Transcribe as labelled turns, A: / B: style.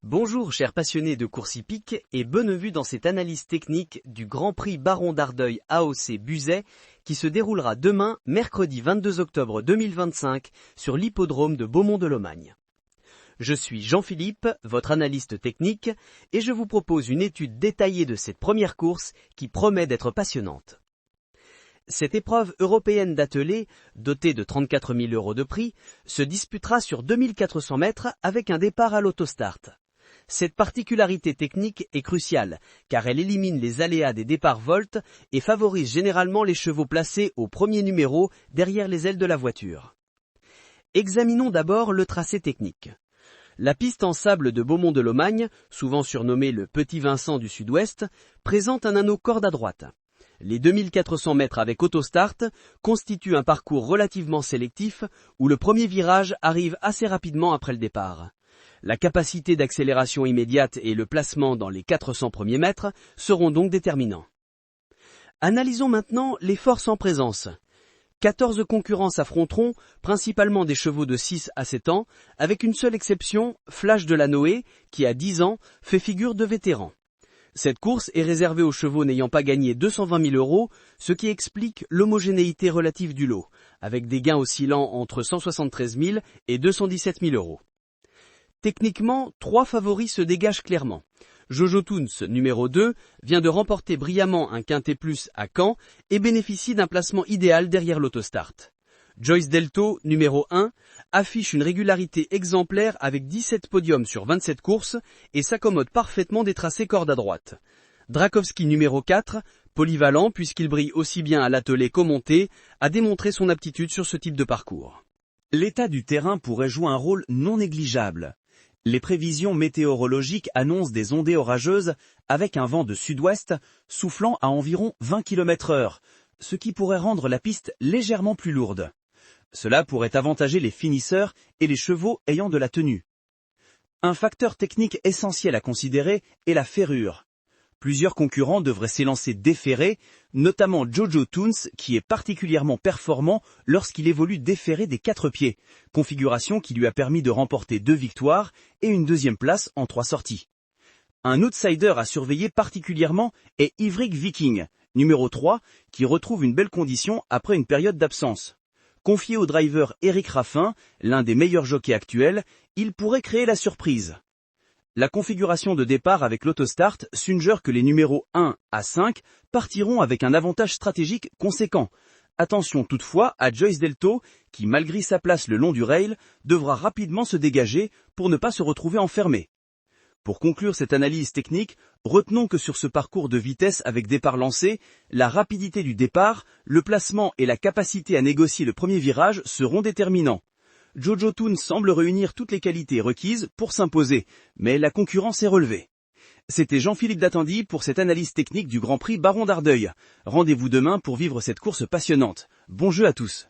A: Bonjour chers passionnés de course hippique et bonne vue dans cette analyse technique du Grand Prix Baron d'Ardeuil AOC Buzet qui se déroulera demain, mercredi 22 octobre 2025, sur l'hippodrome de Beaumont-de-Lomagne. Je suis Jean-Philippe, votre analyste technique, et je vous propose une étude détaillée de cette première course qui promet d'être passionnante. Cette épreuve européenne d'attelé, dotée de 34 000 € de prix, se disputera sur 2400 mètres avec un départ à l'autostart. Cette particularité technique est cruciale, car elle élimine les aléas des départs volts et favorise généralement les chevaux placés au premier numéro derrière les ailes de la voiture. Examinons d'abord le tracé technique. La piste en sable de Beaumont-de-Lomagne, souvent surnommée le Petit Vincent du Sud-Ouest, présente un anneau corde à droite. Les 2400 mètres avec autostart constituent un parcours relativement sélectif où le premier virage arrive assez rapidement après le départ. La capacité d'accélération immédiate et le placement dans les 400 premiers mètres seront donc déterminants. Analysons maintenant les forces en présence. 14 concurrents s'affronteront, principalement des chevaux de 6 à 7 ans, avec une seule exception, Flash de la Noé, qui à 10 ans fait figure de vétéran. Cette course est réservée aux chevaux n'ayant pas gagné 220 000 €, ce qui explique l'homogénéité relative du lot, avec des gains oscillant entre 173 000 et 217 000 €. Techniquement, 3 favoris se dégagent clairement. Jojo Toons, numéro 2, vient de remporter brillamment un quintet plus à Caen et bénéficie d'un placement idéal derrière l'autostart. Joyce Delto, numéro 1, affiche une régularité exemplaire avec 17 podiums sur 27 courses et s'accommode parfaitement des tracés corde à droite. Drakowski, numéro 4, polyvalent puisqu'il brille aussi bien à l'attelé qu'au monté, a démontré son aptitude sur ce type de parcours.
B: L'état du terrain pourrait jouer un rôle non négligeable. Les prévisions météorologiques annoncent des ondées orageuses avec un vent de sud-ouest soufflant à environ 20 km/h, ce qui pourrait rendre la piste légèrement plus lourde. Cela pourrait avantager les finisseurs et les chevaux ayant de la tenue. Un facteur technique essentiel à considérer est la ferrure. Plusieurs concurrents devraient s'élancer déferrés, notamment Jojo Toons qui est particulièrement performant lorsqu'il évolue déferré des 4 pieds, configuration qui lui a permis de remporter 2 victoires et une deuxième place en 3 sorties. Un outsider à surveiller particulièrement est Ivric Viking, numéro 3, qui retrouve une belle condition après une période d'absence. Confié au driver Éric Raffin, l'un des meilleurs jockeys actuels, il pourrait créer la surprise. La configuration de départ avec l'autostart suggère que les numéros 1 à 5 partiront avec un avantage stratégique conséquent. Attention toutefois à Joyce Delto, qui malgré sa place le long du rail, devra rapidement se dégager pour ne pas se retrouver enfermé. Pour conclure cette analyse technique, retenons que sur ce parcours de vitesse avec départ lancé, la rapidité du départ, le placement et la capacité à négocier le premier virage seront déterminants. Jojo Toons semble réunir toutes les qualités requises pour s'imposer, mais la concurrence est relevée. C'était Jean-Philippe Dattendy pour cette analyse technique du Grand Prix Baron d'Ardeuil. Rendez-vous demain pour vivre cette course passionnante. Bon jeu à tous.